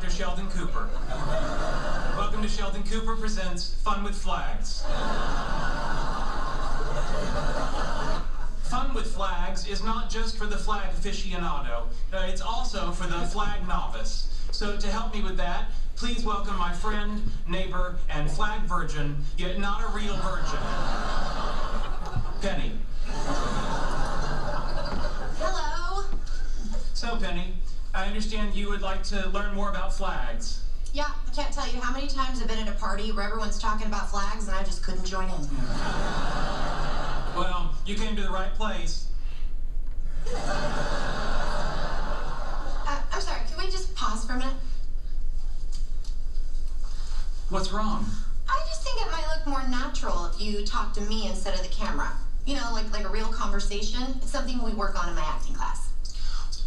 Dr. Sheldon Cooper. Welcome to Sheldon Cooper Presents Fun with Flags. Fun with Flags is not just for the flag aficionado, it's also for the flag novice. So to help me with that, please welcome my friend, neighbor, and flag virgin, yet not a real virgin, Penny. Hello. So Penny, I understand you would like to learn more about flags. Yeah, I can't tell you how many times I've been at a party where everyone's talking about flags and I just couldn't join in. Well, you came to the right place. I'm sorry, can we just pause for a minute? What's wrong? I just think it might look more natural if you talk to me instead of the camera. You know, like a real conversation. It's something we work on in my acting class.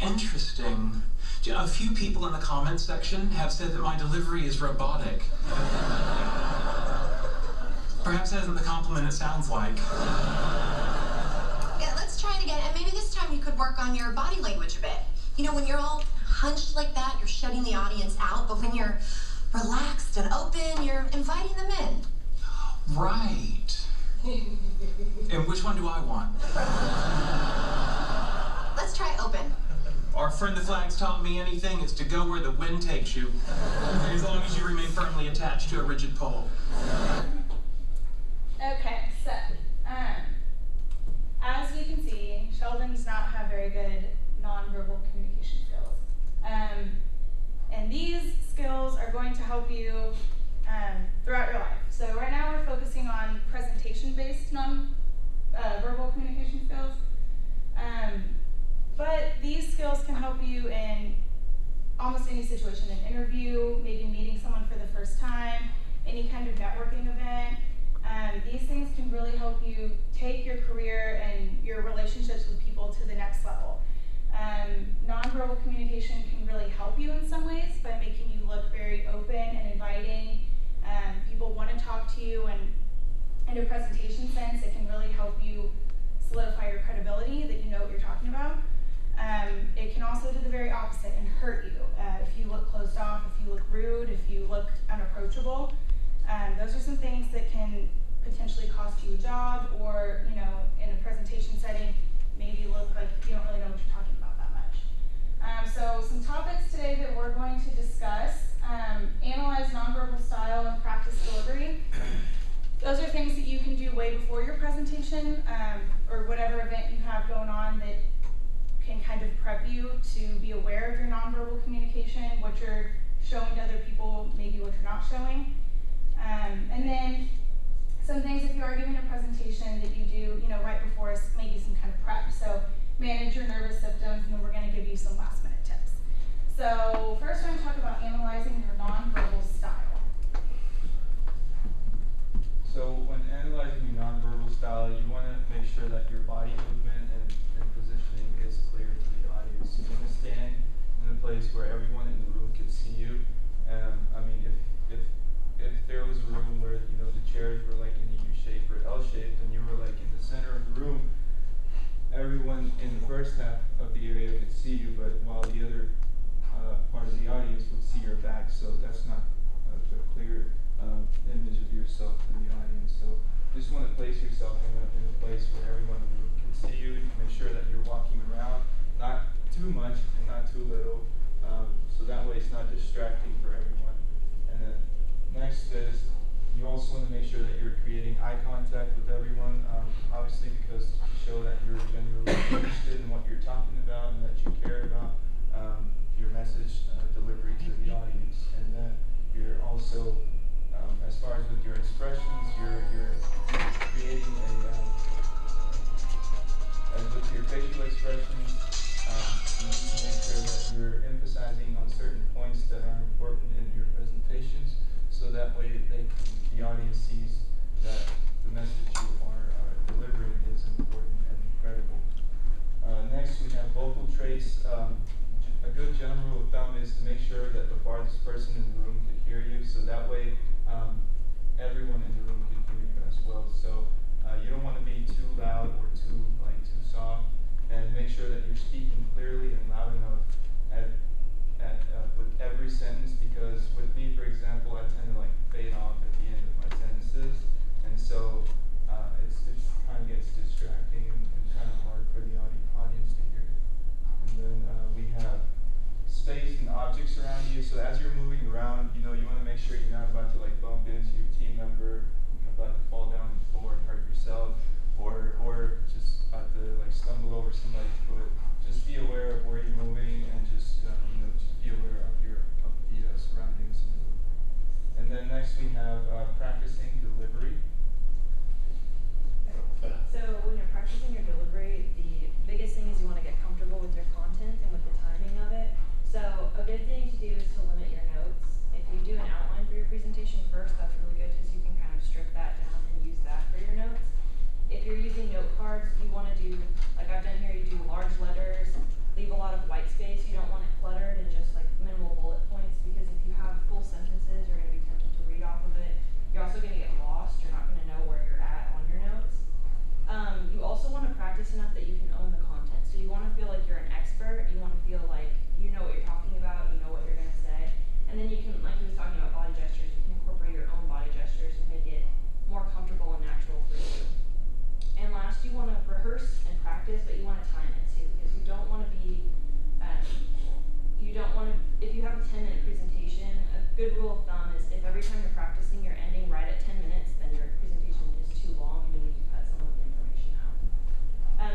Interesting. A few people in the comments section have said that my delivery is robotic. Perhaps that isn't the compliment it sounds like. Yeah, let's try it again, and maybe this time you could work on your body language a bit. You know, when you're all hunched like that, you're shutting the audience out, but when you're relaxed and open, you're inviting them in. Right. And which one do I want? Let's try open. Our friend the flags taught me anything is to go where the wind takes you, as long as you remain firmly attached to a rigid pole. Okay, so, as you can see, Sheldon does not have very good nonverbal communication skills. And these skills are going to help you throughout your life. So right now we're focusing on presentation-based verbal communication skills. But these skills can help you in almost any situation, an interview, maybe meeting someone for the first time, any kind of networking event. These things can really help you take your career and your relationships with people to the next level. Nonverbal communication can really help you in some ways by making you look very open and inviting. People want to talk to you, and in a presentation sense, it can really help you solidify your credibility, that you know what you're talking about. It can also do the very opposite and hurt you. If you look closed off, if you look rude, if you look unapproachable. Those are some things that can potentially cost you a job, or, you know, in a presentation setting, maybe look like you don't really know what you're talking about that much. So some topics today that we're going to discuss: analyze nonverbal style and practice delivery. Those are things that you can do way before your presentation, or whatever event you have going on that can kind of prep you to be aware of your nonverbal communication, what you're showing to other people, maybe what you're not showing. And then some things, if you are giving a presentation, that you do, you know, right before maybe some kind of prep. So manage your nervous symptoms, and then we're going to give you some last minute tips. So first, we're going to talk about analyzing your nonverbal style. So when analyzing your nonverbal style, you want to make sure that your body movement and positioning is clear to the audience. You want to stand in a place where everyone in the room can see you. I mean, if there was a room where, you know, the chairs were like in a U shape or L shape, and you were like in the center of the room, everyone in the first half of the area could see you, but while the other part of the audience would see your back. So that's not a clear image of yourself in the audience. So just want to place yourself in a place where everyone in the room can see you. Make sure that you're walking around, not too much and not too little, so that way it's not distracting for everyone. And then next is, you also want to make sure that you're creating eye contact with everyone, obviously because to show that you're genuinely interested in what you're talking about and that you care about your message delivery to the audience. And that you're also, as far as with your expressions, you're creating with your facial expressions, you need to make sure that you're emphasizing on certain points that are important in your presentations, so that way the audience sees that the message you are delivering is important and credible. Next, we have vocal traits. A good general rule of thumb is to make sure that the farthest person in the room can hear you, so that way everyone in the room can hear you as well. So you don't want to be too loud or too soft, and make sure that you're speaking clearly and loud enough with every sentence because with me, for example, I tend to like fade off at the end of my sentences, and so it kind of gets distracting and kind of hard for the audience to hear. And then we have space and objects around you, so as you're moving around, you want to make sure you're not about to like bump into your team member, about to fall down on the floor and hurt yourself, or just about to like stumble over somebody's foot. Just be aware of where you're moving and just just be aware of the surroundings in the room. And then next we have practicing delivery. So when you're practicing your delivery, the biggest thing is you want to get comfortable with your content and with the timing of it. So a good thing to do is to limit your notes. If you do an outline for your presentation first, that's really good because you can kind of strip that down and use that for your notes. If you're using note cards, you want to do, like I've done here, you do large letters, leave a lot of white space. You don't want it cluttered and just like minimal bullet points because if you have full sentences, you're going to be tempted to read off of it. You're also going to get lost. You're not going to know where you're at on your notes. You also want to practice enough that you can own the content. So you want to feel like you're an expert. You want to feel like you know what you're talking about. You know what you're going to say. And then you can, like he was talking about body gestures, you can incorporate your own body gestures and make it more comfortable and natural for you. And last, you want to rehearse and practice, but you want to time it too, because you don't want to be, if you have a 10-minute presentation, a good rule of thumb is if every time you're practicing, you're ending right at 10 minutes, then your presentation is too long and you need to cut some of the information out.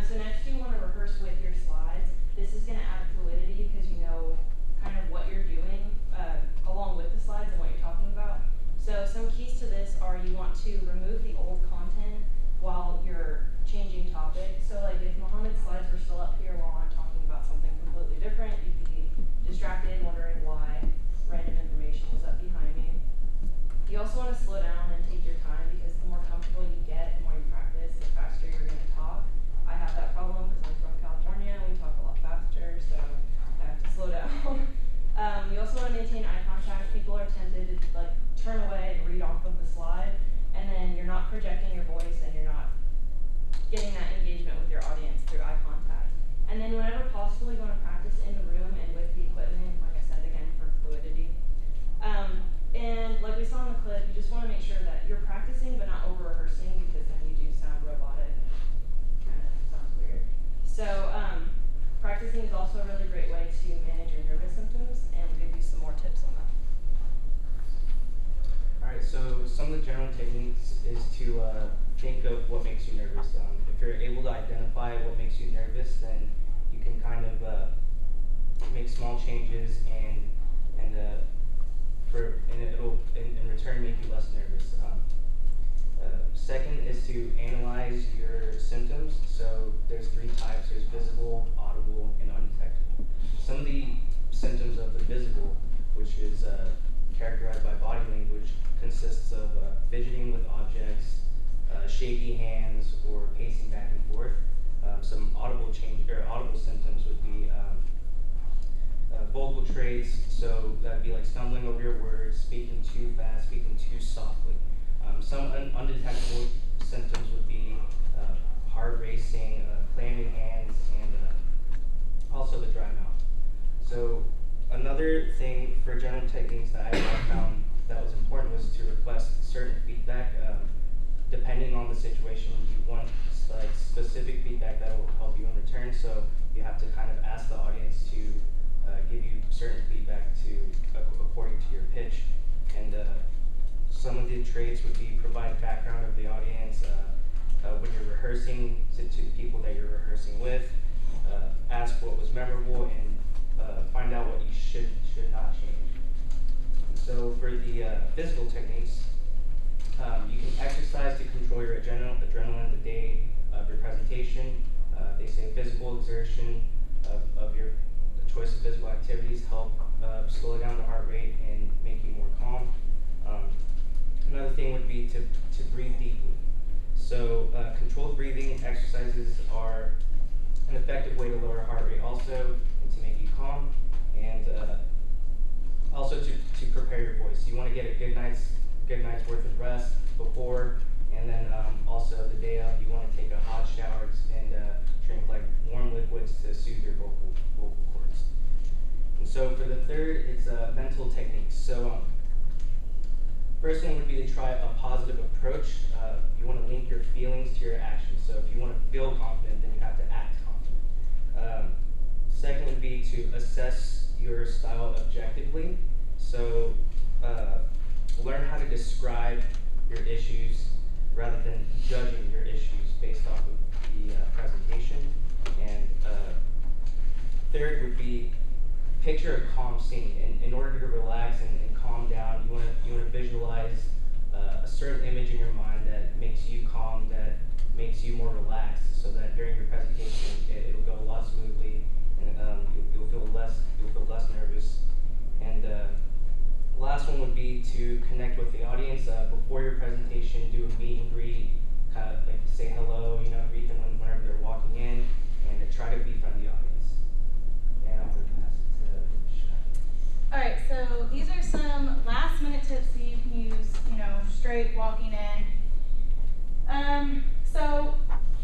So next, you want to rehearse with your slides. This is going to add fluidity because you know kind of what you're doing along with the slides and what you're talking about. So some keys to this are you want to remove the old content while you're changing topics. So like if Mohammed's slides were still up here while I'm talking about something completely different, you'd be distracted wondering why random information is up behind me. You also want to slow down and take your time because the more comfortable you get, the more you practice, the faster you're going to talk. I have that problem because I'm from California. We talk a lot faster, so I have to slow down. You also want to maintain eye contact. People are tempted to like turn away and read off of the slide, and then you're not projecting your voice and you're not getting that engagement with your audience through eye contact. And then whenever possible, you want to practice in the room and with the equipment, like I said again, for fluidity. And like we saw in the clip, you just want to make sure that you're practicing but not over-rehearsing because then you do sound robotic. Kind of sounds weird. So practicing is also a really great way to manage your nervous symptoms, and we'll give you some more tips on that. Alright, so some of the general techniques is to think of what makes you nervous. If you're able to identify what makes you nervous, then you can kind of make small changes and it'll in return make you less nervous. Second is to analyze your symptoms. So there's 3 types. There's visible, audible, and undetectable. Some of the symptoms of the visible, which is characterized by body language, consists of fidgeting with objects, shaky hands, or pacing back and forth. Some audible symptoms would be vocal traits, so that'd be like stumbling over your words, speaking too fast, speaking too softly. Some undetectable symptoms would be heart racing, clammy hands, and also the dry mouth. So another thing for general techniques that I found that was important was to request certain feedback. Depending on the situation, you want like specific feedback that will help you in return. So you have to kind of ask the audience to give you certain feedback according to your pitch. And some of the traits would be provide background of the audience when you're rehearsing to the people that you're rehearsing with. Ask what was memorable and find out what you should not change. And so for the physical techniques, you can exercise to control your adrenaline the day of your presentation. They say physical exertion of your choice of physical activities help slow down the heart rate and make you more calm. Another thing would be to breathe deeply. So controlled breathing exercises are an effective way to lower heart rate also and to make you calm, and also to prepare your voice. You want to get a good night's worth of rest before, and then also the day of you want to take a hot shower and drink like warm liquids to soothe your vocal cords. And So for the third, it's mental techniques. So first one would be to try a positive approach. You want to link your feelings to your actions. So if you want to feel confident, then you have to act confident. Second would be to assess your style objectively. So learn how to describe your issues rather than judging your issues based off of the presentation. And third would be picture a calm scene. In order to relax and calm down, you want to visualize a certain image in your mind that makes you calm, that makes you more relaxed, so that during your presentation it'll go a lot smoothly, and you'll feel less nervous. And the last one would be to connect with the audience before your presentation. Do a meet and greet, kind of like say hello, greet them whenever they're walking in, and try to befriend the audience. And I'm going to pass it to Shai. All right, so these are some last minute tips that you can use, straight walking in. So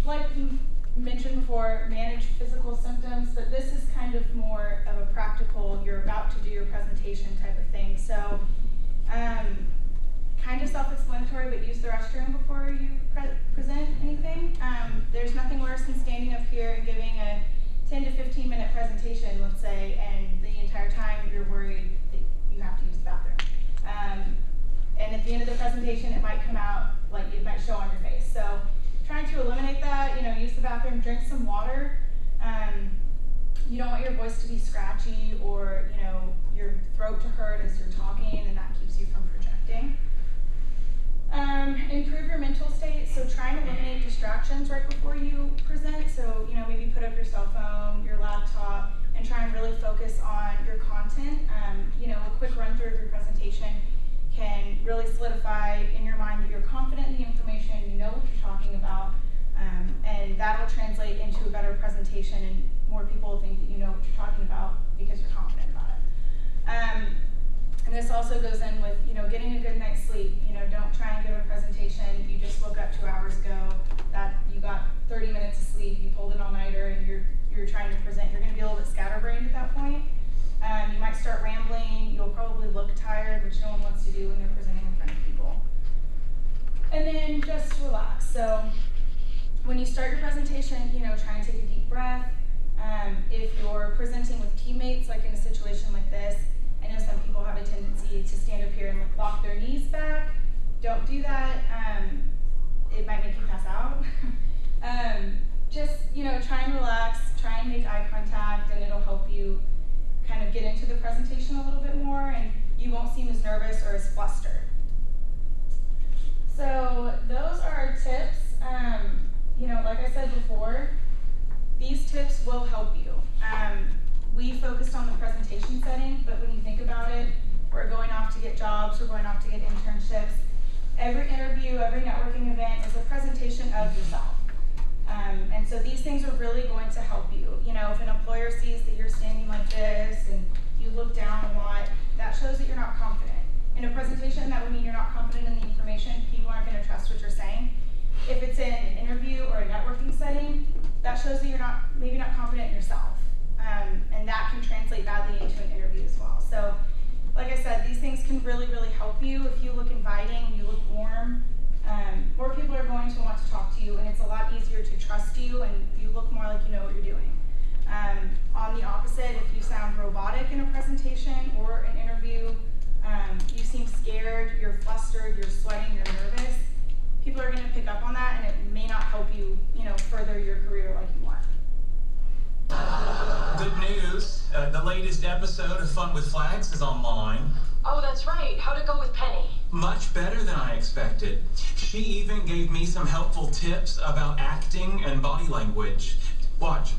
like you mentioned before, manage physical symptoms, but this is kind of more of a practical, you're about to do your presentation type of thing. So kind of self-explanatory, but use the restroom before you present anything. There's nothing worse than standing up here and giving a 10 to 15 minute presentation, let's say, and the entire time you're worried that you have to use the bathroom. And at the end of the presentation, it might come out, like it might show on your face. So trying to eliminate that, use the bathroom, drink some water. You don't want your voice to be scratchy or, your throat to hurt as you're talking, and that keeps you from projecting. Improve your mental state, so try and eliminate distractions right before you present. So, maybe put up your cell phone, your laptop, and try and really focus on your content. A quick run through of your presentation can really solidify in your mind that you're confident in the information, you know what you're talking about, and that'll translate into a better presentation, and more people will think that you know what you're talking about because you're confident about it. And this also goes in with, getting a good night's sleep. Don't try and give a presentation you just woke up 2 hours ago, that you got 30 minutes of sleep, you pulled an all-nighter, and you're trying to present. You're going to be a little bit scatterbrained at that point. You might start rambling. You'll probably look tired, which no one wants to do when they're presenting in front of people. And then just relax. So when you start your presentation, try and take a deep breath. If you're presenting with teammates, like in a situation like this, I know some people have a tendency to stand up here and lock their knees back. Don't do that. It might make you pass out. Just, try and relax, try and make eye contact, and it'll help you kind of get into the presentation a little bit more, and you won't seem as nervous or as flustered. So those are our tips. Like I said before, these tips will help you. We focused on the presentation setting, but when you think about it, we're going off to get jobs, we're going off to get internships. Every interview, every networking event is a presentation of yourself. And so these things are really going to help you. If an employer sees that you're standing like this and you look down a lot, that shows that you're not confident. In a presentation, that would mean you're not confident in the information. People aren't going to trust what you're saying. If it's in an interview or a networking setting, that shows that you're maybe not confident in yourself. And that can translate badly into an interview as well. So, like I said, these things can really, really help you. If you look inviting, you look warm, more people are going to want to talk to you, and it's a lot easier to trust you, and you look more like you know what you're doing. On the opposite, if you sound robotic in a presentation or an interview, you seem scared, you're flustered, you're sweating, you're nervous, people are going to pick up on that, and it may not help you, further your career like you want. Good news, the latest episode of Fun with Flags is online. Oh, that's right. How'd it go with Penny? Much better than I expected. She even gave me some helpful tips about acting and body language. Watch.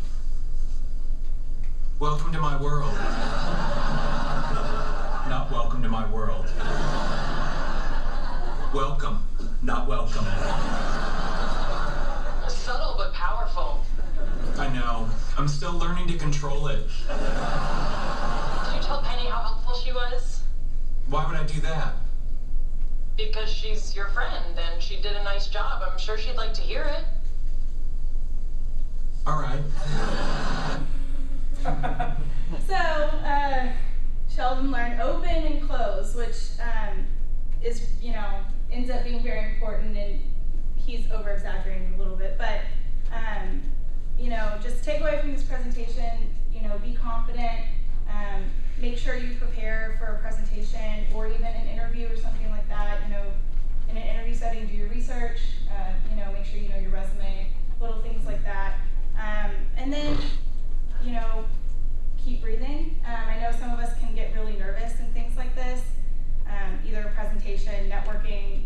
Welcome to my world. Not welcome to my world. Welcome, not welcome. Subtle but powerful. I know. I'm still learning to control it. Did you tell Penny how helpful she was? Why would I do that? Because she's your friend and she did a nice job. I'm sure she'd like to hear it. All right. So, Sheldon learned open and close, which is, ends up being very important, and he's over exaggerating a little bit, but just take away from this presentation, be confident, make sure you prepare for a presentation or even an interview or something like that. In an interview setting, do your research, make sure you know your resume, little things like that. And then, keep breathing. I know some of us can get really nervous and things like this, either a presentation, networking,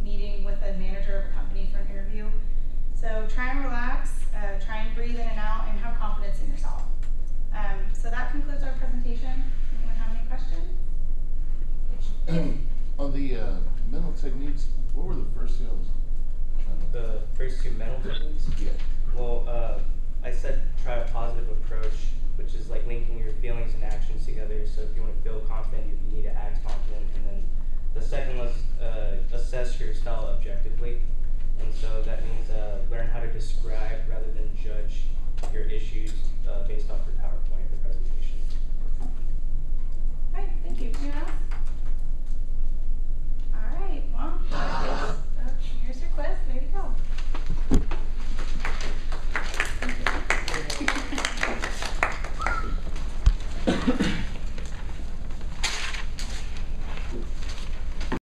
meeting with a manager of a company for an interview. So try and relax, try and breathe in and out, and have confidence in yourself. So that concludes our presentation. Anyone have any questions? On the mental techniques, what were the first two? The first two mental techniques? Yeah. Well, I said try a positive approach, which is like linking your feelings and actions together. So if you want to feel confident, you need to act confident. And then the second was assess your style objectively. And so that means learn how to describe rather than judge your issues based off your PowerPoint or presentation.